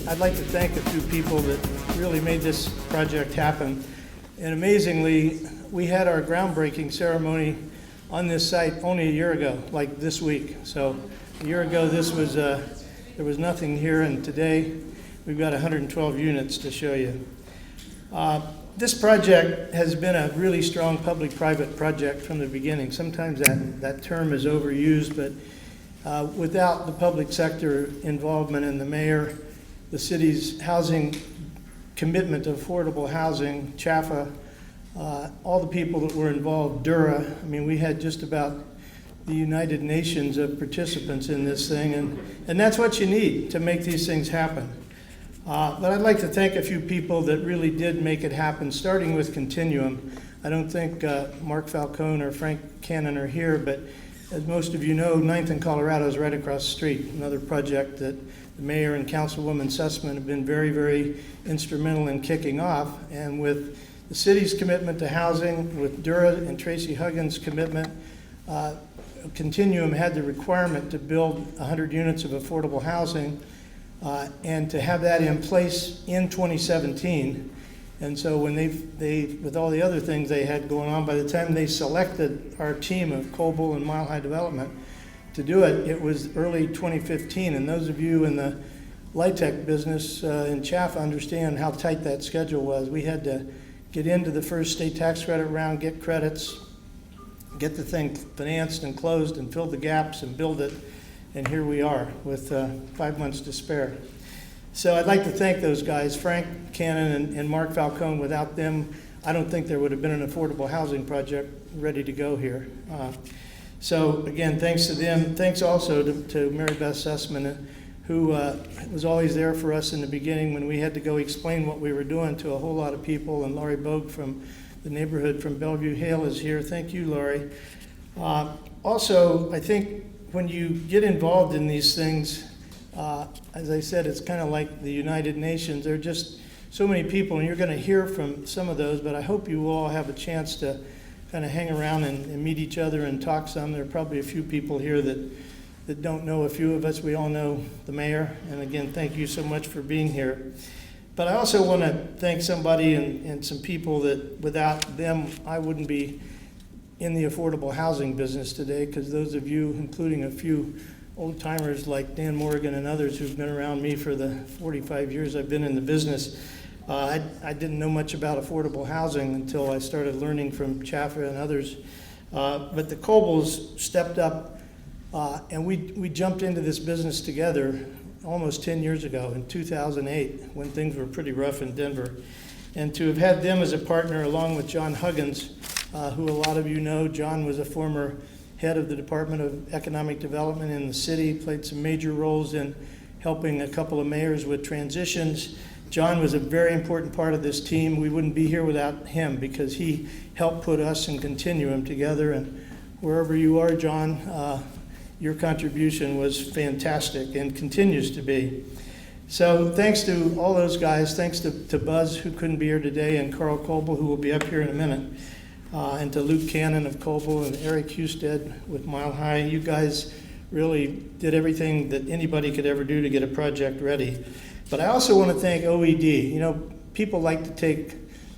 I'd like to thank a few people that really made this project happen. And amazingly, we had our groundbreaking ceremony on this site only a year ago, like this week. So a year ago, there was nothing here, and today we've got 112 units to show you. This project has been a really strong public-private project from the beginning. Sometimes that term is overused, but without the public sector involvement in the mayor, the city's housing commitment to affordable housing, CHFA, all the people that were involved, Derver, I mean, we had just about the United Nations of participants in this thing, and that's what you need to make these things happen. But I'd like to thank a few people that really did make it happen, starting with Continuum. I don't think Mark Falcone or Frank Cannon are here, but as most of you know, 9th and Colorado is right across the street, another project that the mayor and Councilwoman Susman have been very, very instrumental in kicking off. And with the city's commitment to housing, with Derver and Tracy Huggins' commitment, Continuum had the requirement to build 100 units of affordable housing and to have that in place in 2017. And so when they, with all the other things they had going on, by the time they selected our team of Koebel and Mile High Development to do it, it was early 2015. And those of you in the LIHTC business in CHFA understand how tight that schedule was. We had to get into the first state tax credit round, get credits, get the thing financed and closed and fill the gaps and build it. And here we are with 5 months to spare. So I'd like to thank those guys, Frank Cannon and Mark Falcone. Without them, I don't think there would have been an affordable housing project ready to go here. So again, thanks to them. Thanks also to Mary Beth Susman, who was always there for us in the beginning when we had to go explain what we were doing to a whole lot of people. And Laurie Bogue from the neighborhood from Bellevue Hale is here. Thank you, Laurie. Also, I think when you get involved in these things, as I said, it's kind of like the United Nations. There are just so many people, and you're going to hear from some of those, but I hope you will all have a chance to kind of hang around and meet each other and talk some. There are probably a few people here that don't know a few of us. We all know the mayor, and again, thank you so much for being here. But I also want to thank somebody and some people that without them, I wouldn't be in the affordable housing business today, because those of you, including a few old timers like Dan Morgan and others who've been around me for the 45 years I've been in the business, I didn't know much about affordable housing until I started learning from CHFA and others. But the Koebels stepped up and we jumped into this business together almost 10 years ago in 2008 when things were pretty rough in Denver. And to have had them as a partner along with John Huggins, who a lot of you know. John was a former head of the Department of Economic Development in the city, played some major roles in helping a couple of mayors with transitions. John was a very important part of this team. We wouldn't be here without him because he helped put us and Continuum together. And wherever you are, John, your contribution was fantastic and continues to be. So thanks to all those guys. Thanks to Buzz, who couldn't be here today, and Carl Koebel, who will be up here in a minute. And to Luke Cannon of Koebel and Eric Husted with Mile High. You guys really did everything that anybody could ever do to get a project ready. But I also want to thank OED. You know, people like to take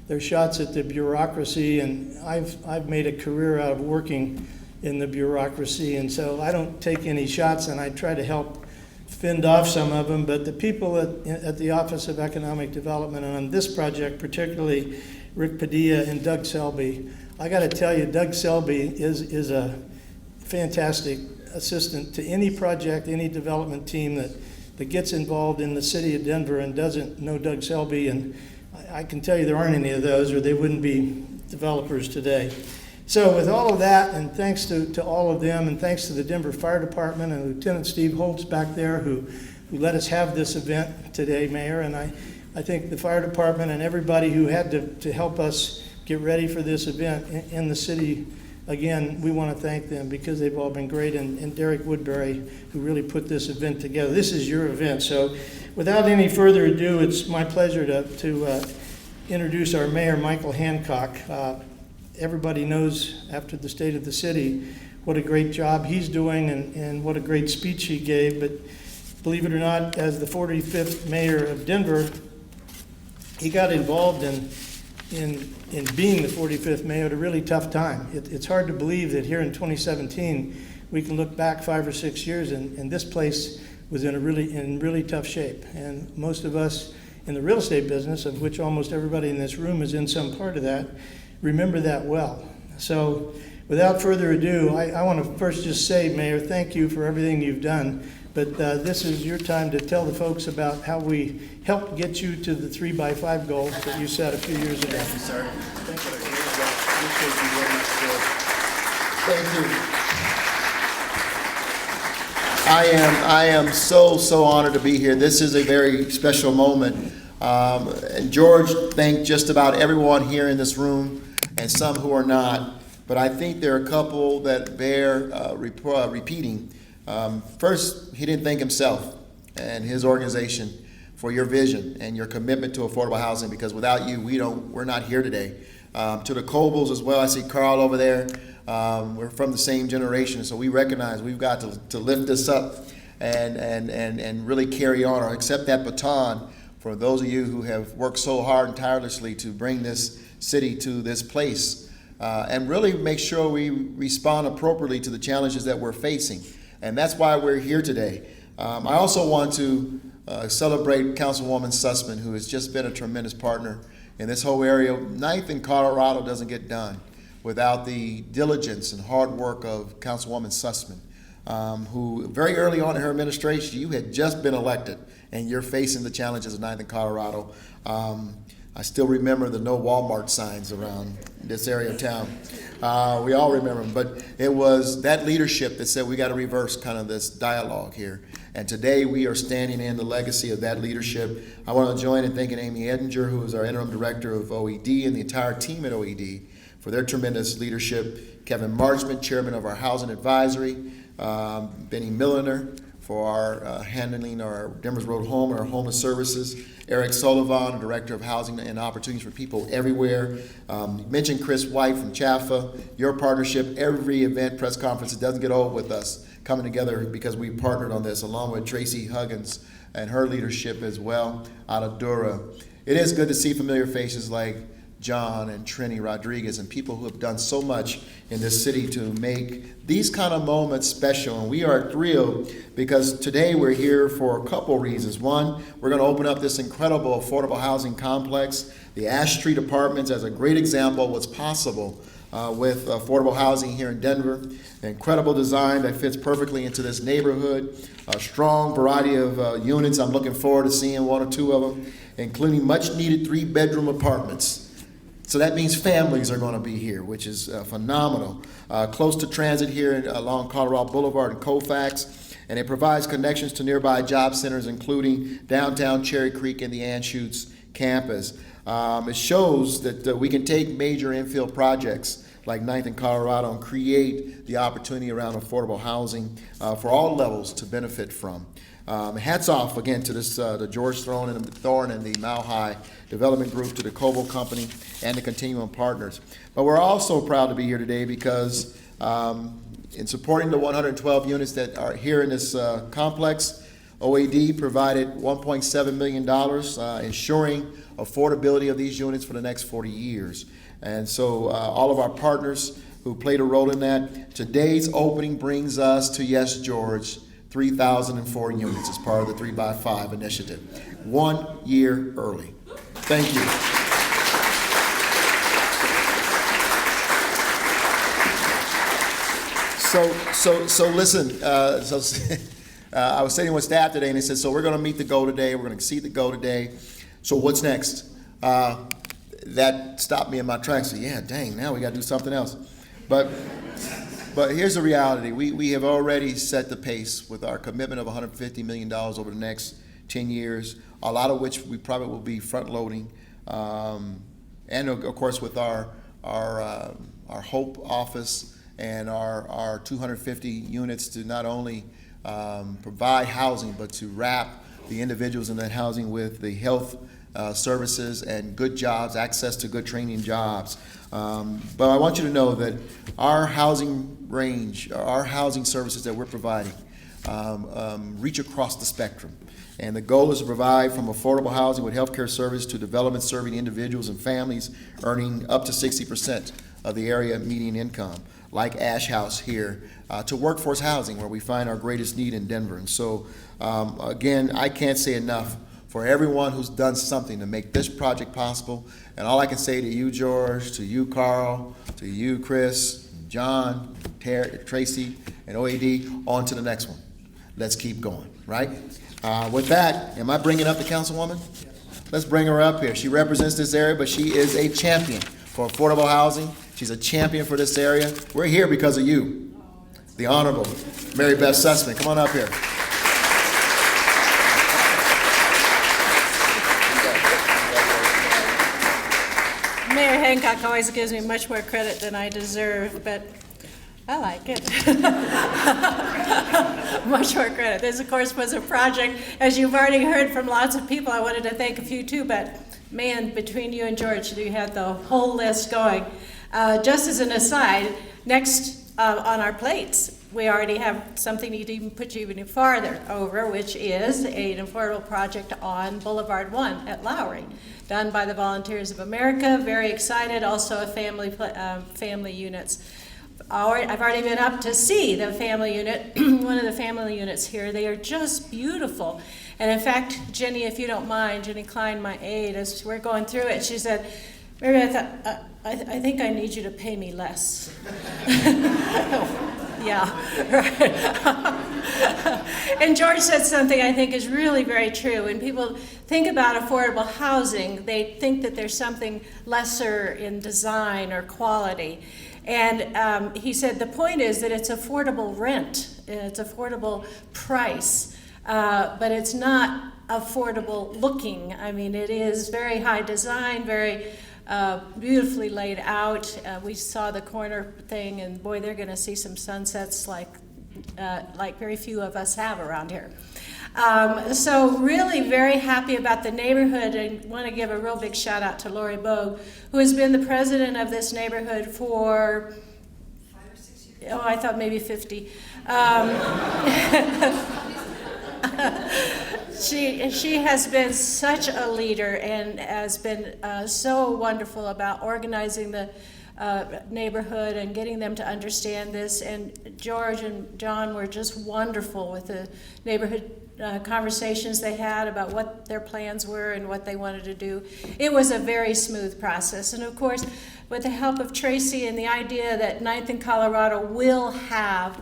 their shots at the bureaucracy, and I've made a career out of working in the bureaucracy, and so I don't take any shots, and I try to help fend off some of them. But the people at the Office of Economic Development, and on this project particularly, Rick Padilla and Doug Selby. I got to tell you, Doug Selby is a fantastic assistant to any project, any development team that gets involved in the city of Denver and doesn't know Doug Selby. And I can tell you there aren't any of those, or they wouldn't be developers today. So with all of that, and thanks to all of them, and thanks to the Denver Fire Department and Lieutenant Steve Holtz back there who let us have this event today, Mayor, and I think the fire department and everybody who had to help us get ready for this event in the city, again, we want to thank them because they've all been great, and Derek Woodbury, who really put this event together. This is your event, so without any further ado, it's my pleasure to introduce our mayor, Michael Hancock. Everybody knows after the State of the City what a great job he's doing and what a great speech he gave, but believe it or not, as the 45th mayor of Denver, he got involved in being the 45th mayor at a really tough time. It's hard to believe that here in 2017, we can look back 5 or 6 years and this place was in really tough shape. And most of us in the real estate business, of which almost everybody in this room is in some part of that, remember that well. So without further ado, I want to first just say, Mayor, thank you for everything you've done. But this is your time to tell the folks about how we helped get you to the 3x5 goal that you set a few years ago. Thank you, sir. Thank you very much. Thank you. I am so honored to be here. This is a very special moment. And George thanked just about everyone here in this room and some who are not. But I think there are a couple that bear repeating. First, he didn't thank himself and his organization for your vision and your commitment to affordable housing, because without you, we're not here today. To the Koebels as well, I see Carl over there. We're from the same generation, so we recognize we've got to lift this up and really carry on or accept that baton for those of you who have worked so hard and tirelessly to bring this city to this place and really make sure we respond appropriately to the challenges that we're facing. And that's why we're here today. I also want to celebrate Councilwoman Susman, who has just been a tremendous partner in this whole area. 9th in Colorado doesn't get done without the diligence and hard work of Councilwoman Susman, who very early on in her administration, you had just been elected and you're facing the challenges of 9th in Colorado. I still remember the no Walmart signs around this area of town. We all remember them, but it was that leadership that said we got to reverse kind of this dialogue here. And today we are standing in the legacy of that leadership. I want to join in thanking Amy Edinger, who is our interim director of OED, and the entire team at OED for their tremendous leadership. Kevin Marchman, chairman of our housing advisory. Benny Milliner for our handling our Denver's Road Home, our homeless services. Eric Sullivan, Director of Housing and Opportunities for People Everywhere. You mentioned Cris White from CHFA. Your partnership, every event, press conference, it doesn't get old with us coming together because we partnered on this, along with Tracy Huggins and her leadership as well out of Dura. It is good to see familiar faces like John and Trini Rodriguez and people who have done so much in this city to make these kind of moments special. And we are thrilled because today we're here for a couple reasons. One, we're going to open up this incredible affordable housing complex. The Ash Street Apartments as a great example of what's possible with affordable housing here in Denver. An incredible design that fits perfectly into this neighborhood. A strong variety of units. I'm looking forward to seeing one or two of them, including much needed 3-bedroom apartments. So that means families are going to be here, which is phenomenal. Close to transit here along Colorado Boulevard and Colfax, and it provides connections to nearby job centers, including downtown Cherry Creek and the Anschutz campus. It shows that we can take major infill projects like 9th in Colorado and create the opportunity around affordable housing for all levels to benefit from. Hats off again to this the George Thorne and the Mile High Development Group, to the Koebel Company, and the Continuum Partners. But we're also proud to be here today because in supporting the 112 units that are here in this complex, OAD provided $1.7 million, ensuring affordability of these units for the next 40 years. And so all of our partners who played a role in that, today's opening brings us to, yes, George, 3,004 units as part of the 3x5 initiative. 1 year early. Thank you. So listen, I was sitting with staff today and they said, so we're going to meet the goal today, we're going to exceed the goal today. So what's next? That stopped me in my tracks. So yeah, dang, now we got to do something else. But here's the reality. We have already set the pace with our commitment of $150 million over the next 10 years, a lot of which we probably will be front-loading. And of course with our Hope office and our 250 units to not only provide housing, but to wrap the individuals in that housing with the health services and good jobs, access to good training jobs. But I want you to know that our housing range, our housing services that we're providing reach across the spectrum. And the goal is to provide from affordable housing with healthcare service to development serving individuals and families earning up to 60% of the area median income, like Ash House here, to workforce housing, where we find our greatest need in Denver. And so, again, I can't say enough for everyone who's done something to make this project possible. And all I can say to you, George, to you, Carl, to you, Cris, John, Tracy, and OAD, on to the next one. Let's keep going, right? With that, am I bringing up the Councilwoman? Let's bring her up here. She represents this area, but she is a champion for affordable housing. She's a champion for this area. We're here because of you, the Honorable Mary Beth Susman. Come on up here. Mayor Hancock always gives me much more credit than I deserve, but I like it. Much more credit. This, of course, was a project, as you've already heard from lots of people. I wanted to thank a few too, but man, between you and George, you had the whole list going. Just as an aside, next on our plates, we already have something to even put you even farther over, which is an affordable project on Boulevard 1 at Lowry, done by the Volunteers of America. Very excited. Also a family units. I've already been up to see the family unit, one of the family units here. They are just beautiful. And in fact, Jenny, if you don't mind, Jenny Klein, my aide, as we're going through it, she said, Mary, I think I need you to pay me less. Yeah, right. And George said something I think is really very true. When people think about affordable housing, they think that there's something lesser in design or quality. And he said the point is that it's affordable rent, it's affordable price, but it's not affordable looking. I mean, it is very high design, very beautifully laid out. We saw the corner thing, and boy, they're going to see some sunsets like very few of us have around here. So really very happy about the neighborhood, and want to give a real big shout out to Lori Bogue, who has been the president of this neighborhood for 5 or 6 years. Oh, I thought maybe 50. She has been such a leader and has been so wonderful about organizing the neighborhood and getting them to understand this. And George and John were just wonderful with the neighborhood conversations they had about what their plans were and what they wanted to do. It was a very smooth process. And of course, with the help of Tracy and the idea that 9th and Colorado will have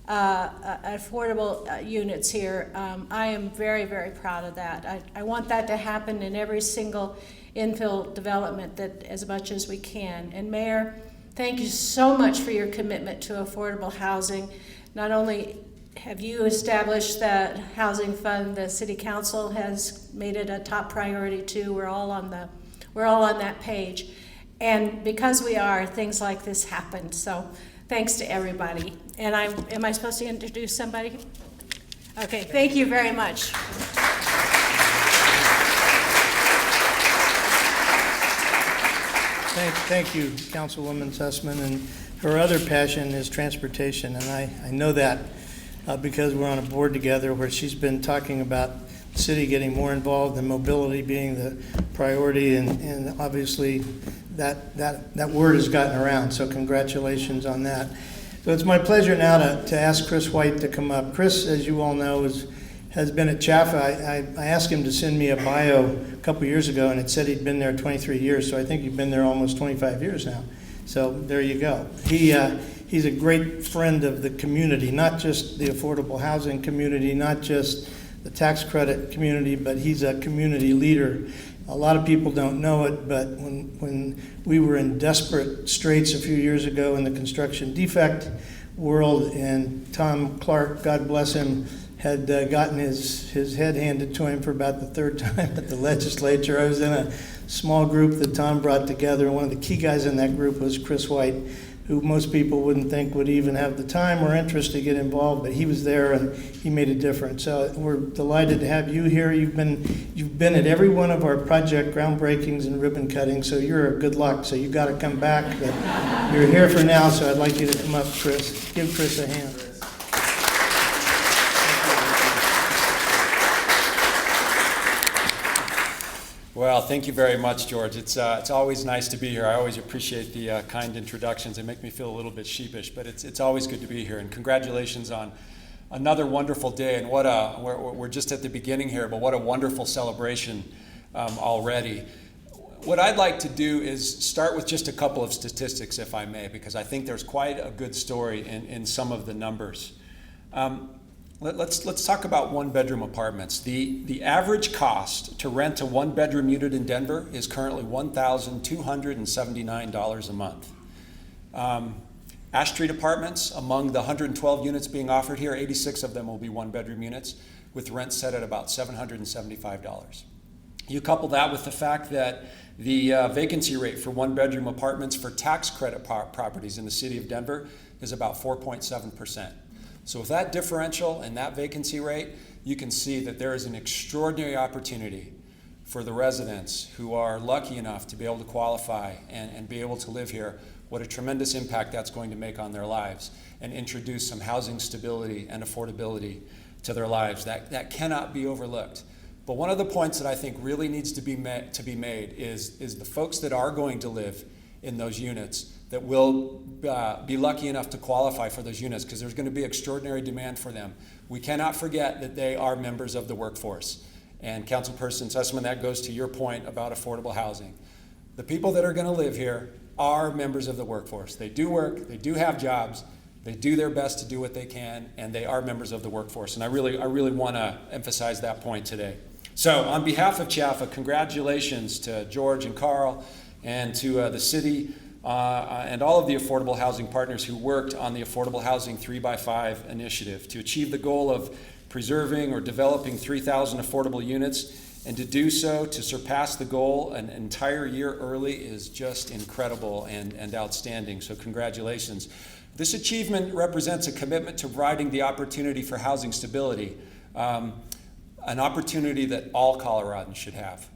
affordable units here, I am very, very proud of that. I want that to happen in every single infill development that as much as we can. And Mayor, thank you so much for your commitment to affordable housing. Not only have you established that housing fund, the City Council has made it a top priority too. We're all on that page. And because we are, things like this happen. So thanks to everybody. And am I supposed to introduce somebody? Okay, thank you very much. Thank you, Councilwoman Susman. And her other passion is transportation, and I know that because we're on a board together where she's been talking about the city getting more involved and mobility being the priority, and obviously that word has gotten around, so congratulations on that. So it's my pleasure now to ask Cris White to come up. Cris, as you all know, has been at CHFA. I asked him to send me a bio a couple years ago, and it said he'd been there 23 years, so I think you've been there almost 25 years now. So there you go. He's a great friend of the community, not just the affordable housing community, not just the tax credit community, but he's a community leader. A lot of people don't know it, but when we were in desperate straits a few years ago in the construction defect world, and Tom Clark, God bless him, had gotten his head handed to him for about the third time at the legislature. I was in a small group that Tom brought together, and one of the key guys in that group was Cris White, who most people wouldn't think would even have the time or interest to get involved, but he was there and he made a difference. So we're delighted to have you here. You've been at every one of our project groundbreakings and ribbon cuttings, so you're a good luck. So you got to come back. But you're here for now, so I'd like you to come up, Cris. Give Cris a hand. Well, thank you very much, George. It's always nice to be here. I always appreciate the kind introductions. They make me feel a little bit sheepish, but it's always good to be here. And congratulations on another wonderful day. And we're just at the beginning here, but what a wonderful celebration already. What I'd like to do is start with just a couple of statistics, if I may, because I think there's quite a good story in some of the numbers. Let's talk about one-bedroom apartments. The average cost to rent a one-bedroom unit in Denver is currently $1,279 a month. Ash Street Apartments, among the 112 units being offered here, 86 of them will be one-bedroom units, with rent set at about $775. You couple that with the fact that the vacancy rate for one-bedroom apartments for tax credit properties in the city of Denver is about 4.7%. So with that differential and that vacancy rate, you can see that there is an extraordinary opportunity for the residents who are lucky enough to be able to qualify and be able to live here, what a tremendous impact that's going to make on their lives and introduce some housing stability and affordability to their lives. That cannot be overlooked. But one of the points that I think really needs to be made is the folks that are going to live in those units that will be lucky enough to qualify for those units, because there's going to be extraordinary demand for them. We cannot forget that they are members of the workforce. And Councilperson Susman, that goes to your point about affordable housing. The people that are going to live here are members of the workforce. They do work, they do have jobs, they do their best to do what they can, and they are members of the workforce. And I really want to emphasize that point today. So on behalf of CHFA, congratulations to George and Carl and to the city and all of the affordable housing partners who worked on the Affordable Housing 3x5 initiative to achieve the goal of preserving or developing 3,000 affordable units, and to do so, to surpass the goal an entire year early, is just incredible and outstanding. So congratulations. This achievement represents a commitment to providing the opportunity for housing stability, an opportunity that all Coloradans should have.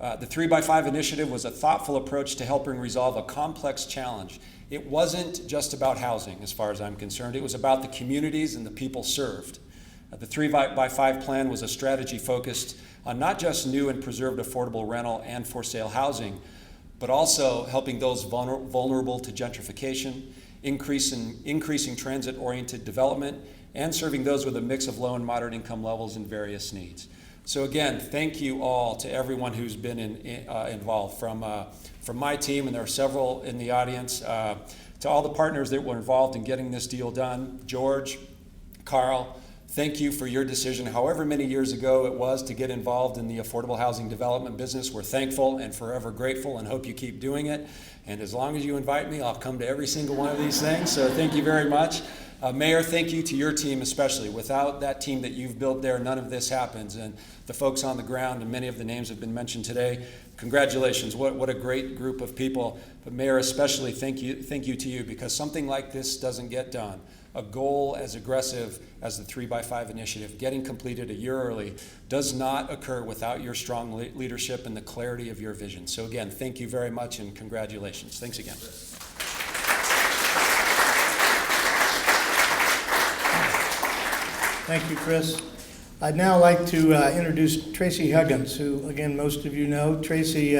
The 3x5 initiative was a thoughtful approach to helping resolve a complex challenge. It wasn't just about housing, as far as I'm concerned. It was about the communities and the people served. The 3x5 plan was a strategy focused on not just new and preserved affordable rental and for sale housing, but also helping those vulnerable to gentrification, increasing transit-oriented development, and serving those with a mix of low and moderate income levels and various needs. So again, thank you all to everyone who's been involved, from my team, and there are several in the audience, to all the partners that were involved in getting this deal done. George, Carl, thank you for your decision, however many years ago it was, to get involved in the affordable housing development business. We're thankful and forever grateful and hope you keep doing it. And as long as you invite me, I'll come to every single one of these things. So thank you very much. Mayor, thank you to your team especially. Without that team that you've built there, none of this happens. And the folks on the ground, and many of the names have been mentioned today, congratulations. What a great group of people. But Mayor, especially thank you to you, because something like this doesn't get done. A goal as aggressive as the 3x5 initiative, getting completed a year early, does not occur without your strong leadership and the clarity of your vision. So again, thank you very much and congratulations. Thanks again. Thank you, Cris. I'd now like to introduce Tracy Huggins, who, again, most of you know. Tracy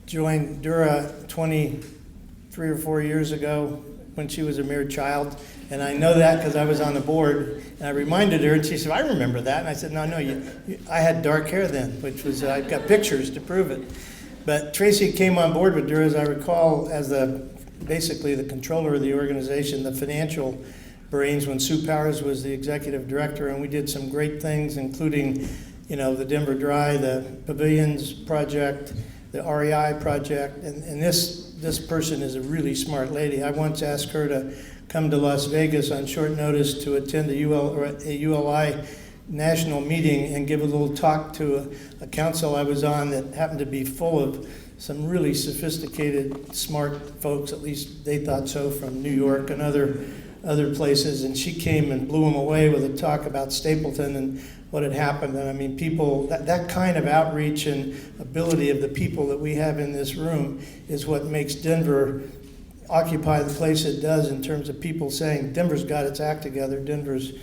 joined Dura 23 or 4 years ago when she was a mere child, and I know that because I was on the board, and I reminded her, and she said, I remember that, and I said, no, I had dark hair then, which was, I've got pictures to prove it. But Tracy came on board with Dura, as I recall, as basically the controller of the organization, the financial brains, when Sue Powers was the executive director, and we did some great things, including, the Denver Dry, the Pavilions project, the REI project, and this person is a really smart lady. I once asked her to come to Las Vegas on short notice to attend a ULI national meeting and give a little talk to a council I was on that happened to be full of some really sophisticated, smart folks, at least they thought so, from New York and other places, and she came and blew them away with a talk about Stapleton and what had happened. And I mean, people, that kind of outreach and ability of the people that we have in this room is what makes Denver occupy the place it does, in terms of people saying Denver's got its act together, Denver's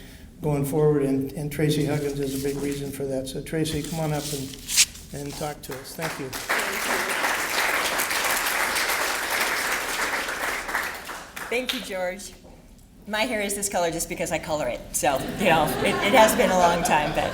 going forward, and Tracy Huggins is a big reason for that. So Tracy, come on up and and talk to us. Thank you. Thank you, George. My hair is this color just because I color it. So, it has been a long time, but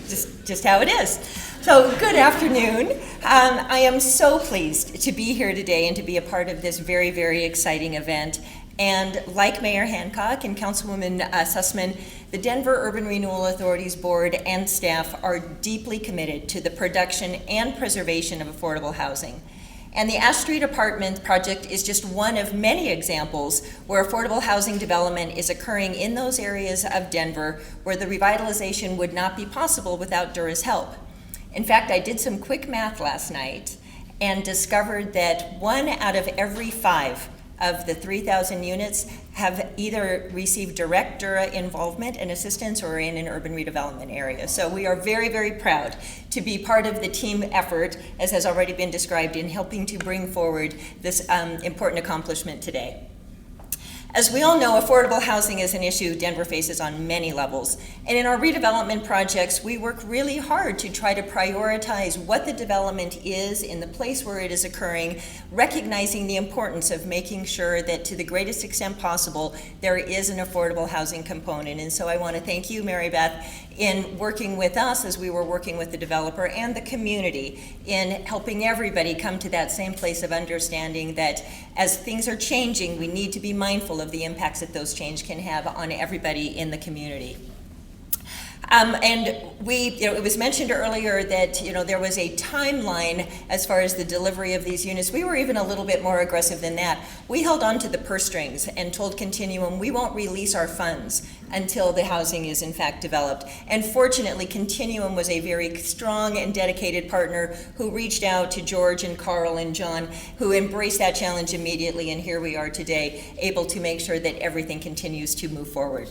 just how it is. So, good afternoon. I am so pleased to be here today and to be a part of this very, very exciting event. And like Mayor Hancock and Councilwoman Susman, the Denver Urban Renewal Authority's board and staff are deeply committed to the production and preservation of affordable housing. And the Ash Street Apartment project is just one of many examples where affordable housing development is occurring in those areas of Denver where the revitalization would not be possible without Dura's help. In fact, I did some quick math last night and discovered that 1 out of every 5 of the 3,000 units have either received direct Dura involvement and assistance or in an urban redevelopment area. So we are very, very proud to be part of the team effort, as has already been described, in helping to bring forward this important accomplishment today. As we all know, affordable housing is an issue Denver faces on many levels. And in our redevelopment projects, we work really hard to try to prioritize what the development is in the place where it is occurring, recognizing the importance of making sure that to the greatest extent possible, there is an affordable housing component. And so I want to thank you, Mary Beth, in working with us as we were working with the developer and the community in helping everybody come to that same place of understanding that as things are changing, we need to be mindful of the impacts that those changes can have on everybody in the community. And it was mentioned earlier that, there was a timeline as far as the delivery of these units. We were even a little bit more aggressive than that. We held on to the purse strings and told Continuum we won't release our funds until the housing is in fact developed. And fortunately, Continuum was a very strong and dedicated partner who reached out to George and Carl and John, who embraced that challenge immediately, and here we are today, able to make sure that everything continues to move forward.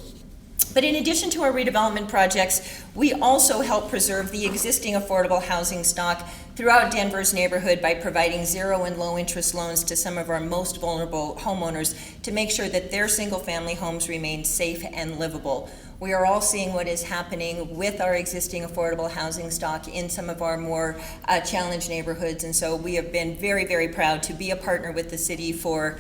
But in addition to our redevelopment projects, we also help preserve the existing affordable housing stock throughout Denver's neighborhood by providing zero and low interest loans to some of our most vulnerable homeowners to make sure that their single family homes remain safe and livable. We are all seeing what is happening with our existing affordable housing stock in some of our more challenged neighborhoods. And so we have been very, very proud to be a partner with the city for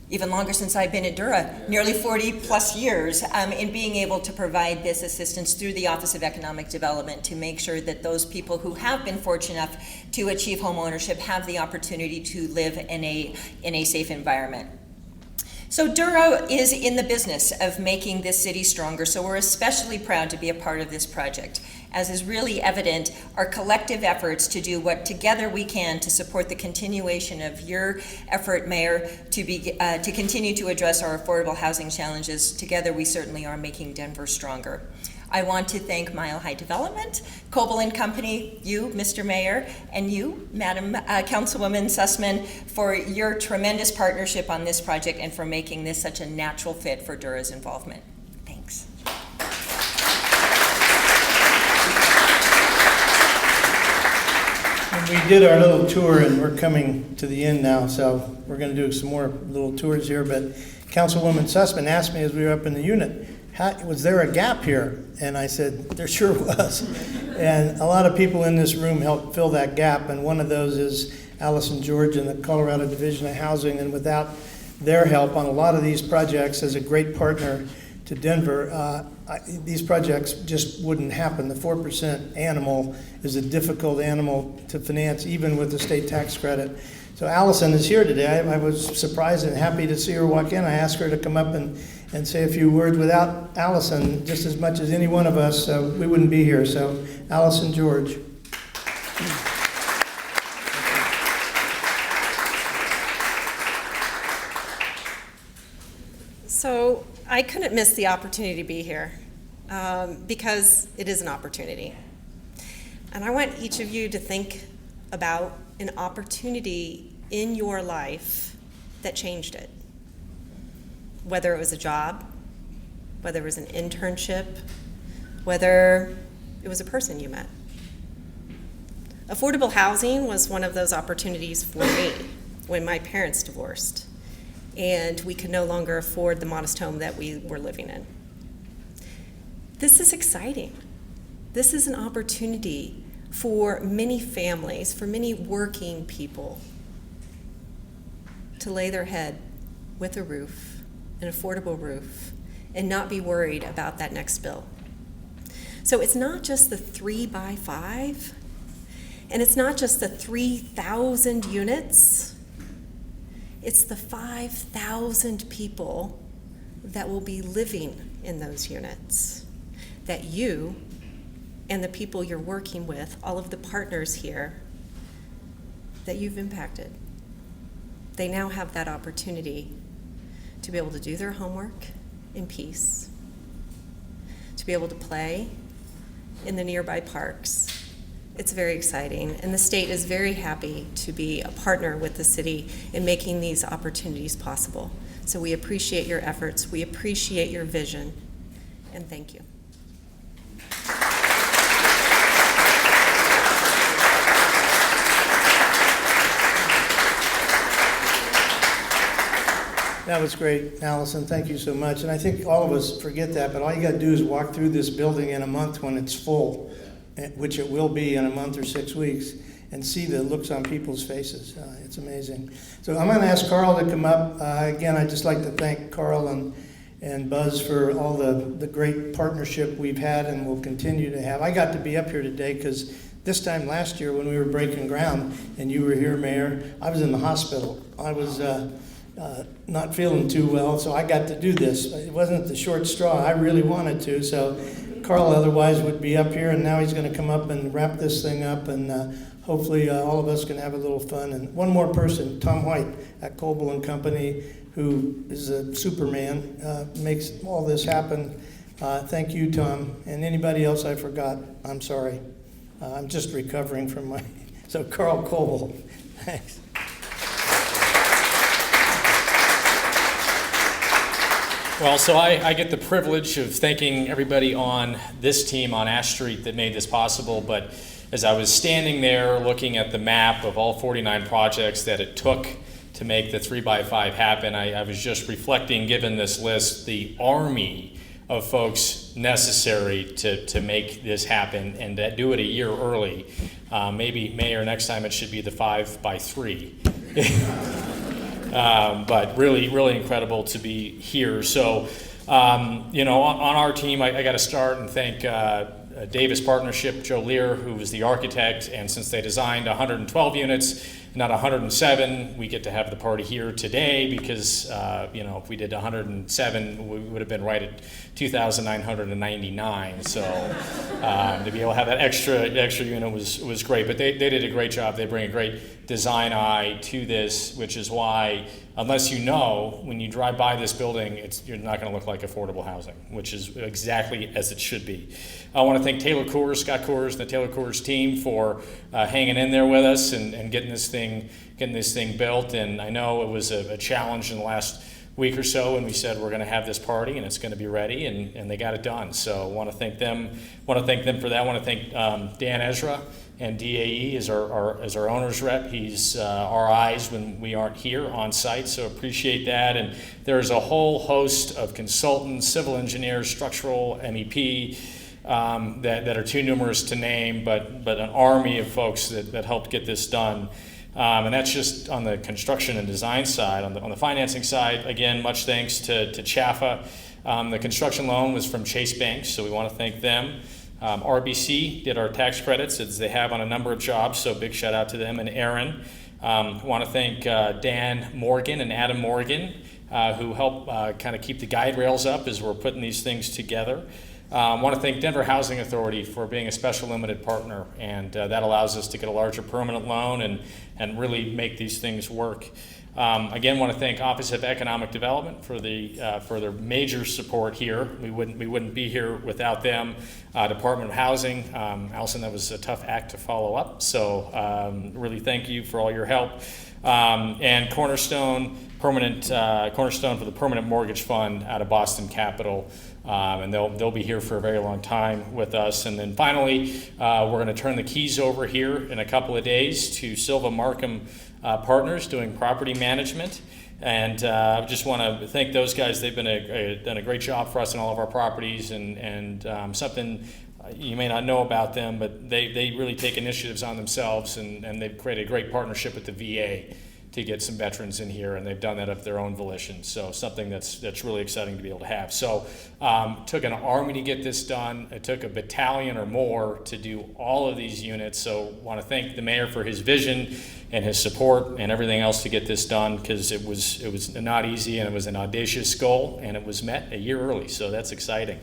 even longer since I've been at Dura, nearly 40 plus years, in being able to provide this assistance through the Office of Economic Development to make sure that those people who have been fortunate enough to achieve home ownership have the opportunity to live in a safe environment. So Dura is in the business of making this city stronger, so we're especially proud to be a part of this project. As is really evident, our collective efforts to do what together we can to support the continuation of your effort, Mayor, to continue to address our affordable housing challenges. Together, we certainly are making Denver stronger. I want to thank Mile High Development, Koebel and Company, you, Mr. Mayor, and you, Madam Councilwoman Susman, for your tremendous partnership on this project and for making this such a natural fit for Dura's involvement. Thanks. We did our little tour, and we're coming to the end now, so we're going to do some more little tours here. But Councilwoman Susman asked me as we were up in the unit, was there a gap here? And I said, there sure was. And a lot of people in this room helped fill that gap, and one of those is Alison George and the Colorado Division of Housing. And without their help on a lot of these projects as a great partner to Denver, these projects just wouldn't happen. The 4% animal is a difficult animal to finance, even with the state tax credit. So Alison is here today. I was surprised and happy to see her walk in. I asked her to come up and say a few words. Without Alison, just as much as any one of us, we wouldn't be here. So Alison George. So I couldn't miss the opportunity to be here because it is an opportunity. And I want each of you to think about an opportunity in your life that changed it. Whether it was a job, whether it was an internship, whether it was a person you met. Affordable housing was one of those opportunities for me when my parents divorced and we could no longer afford the modest home that we were living in. This is exciting. This is an opportunity for many families, for many working people, to lay their head with a roof, an affordable roof, and not be worried about that next bill. So it's not just the 3x5, and it's not just the 3,000 units, it's the 5,000 people that will be living in those units, that you and the people you're working with, all of the partners here, that you've impacted. They now have that opportunity to be able to do their homework in peace, to be able to play in the nearby parks. It's very exciting, and the state is very happy to be a partner with the city in making these opportunities possible. So we appreciate your efforts, we appreciate your vision, and thank you. That was great, Allison. Thank you so much. And I think all of us forget that, but all you got to do is walk through this building in a month when it's full, which it will be in a month or 6 weeks, and see the looks on people's faces. It's amazing. So I'm going to ask Carl to come up. Again, I'd just like to thank Carl and Buzz for all the great partnership we've had and will continue to have. I got to be up here today because this time last year when we were breaking ground and you were here, Mayor, I was in the hospital. I was not feeling too well, so I got to do this. It wasn't the short straw. I really wanted to, so Carl otherwise would be up here, and now he's going to come up and wrap this thing up, and hopefully all of us can have a little fun. And one more person, Tom White at Koebel and Company, who is a superman, makes all this happen. Thank you, Tom. And anybody else I forgot, I'm sorry. I'm just recovering from my... So Carl Koebel, thanks. Well, so I get the privilege of thanking everybody on this team on Ash Street that made this possible, but as I was standing there looking at the map of all 49 projects that it took to make the 3x5 happen, I was just reflecting, given this list, the army of folks necessary to make this happen and to do it a year early. Maybe, Mayor, next time it should be the 5x3. But really, really incredible to be here. So, on our team, I got to start and thank Davis Partnership, Joe Lear, who was the architect, and since they designed 112 units, not 107, we get to have the party here today because, if we did 107, we would have been right at 2,999. So to be able to have that extra unit was great. But they did a great job. They bring a great design eye to this, which is why, unless you know, when you drive by this building, you're not going to look like affordable housing, which is exactly as it should be. I want to thank Scott Coors, and the Taylor Coors team for hanging in there with us and getting this thing built. And I know it was a challenge in the last week or so when we said we're going to have this party and it's going to be ready, and they got it done. So I want to thank them. For that. I want to thank Dan Ezra and DAE as our owner's rep. He's our eyes when we aren't here on site, so appreciate that. And there's a whole host of consultants, civil engineers, structural, MEP, that are too numerous to name, but an army of folks that helped get this done. And that's just on the construction and design side. On the financing side, again, much thanks to CHFA. The construction loan was from Chase Bank, so we want to thank them. RBC did our tax credits, as they have on a number of jobs, so big shout out to them. And Aaron. I want to thank Dan Morgan and Adam Morgan, who helped kind of keep the guide rails up as we're putting these things together. I want to thank Denver Housing Authority for being a special limited partner, and that allows us to get a larger permanent loan and really make these things work. Again, want to thank Office of Economic Development for their major support here. We wouldn't be here without them. Department of Housing, Alison, that was a tough act to follow up. So really thank you for all your help. And Cornerstone for the Permanent Mortgage Fund out of Boston Capital. And they'll be here for a very long time with us. And then finally, we're going to turn the keys over here in a couple of days to Silva Markham Partners doing property management. And I just want to thank those guys. They've been done a great job for us in all of our properties, and something you may not know about them, but they really take initiatives on themselves, and they've created a great partnership with the VA to get some veterans in here, and they've done that of their own volition. So something that's really exciting to be able to have. So took an army to get this done. It took a battalion or more to do all of these units. So want to thank the mayor for his vision and his support and everything else to get this done, because it was not easy, and it was an audacious goal, and it was met a year early. So that's exciting.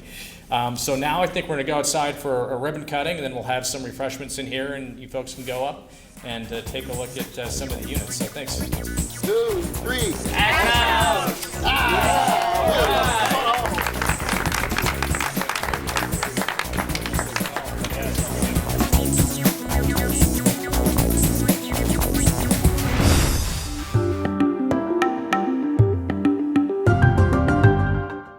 So now I think we're going to go outside for a ribbon cutting, and then we'll have some refreshments in here, and you folks can go up and take a look at some of the units. So thanks. 2, 3. Act now!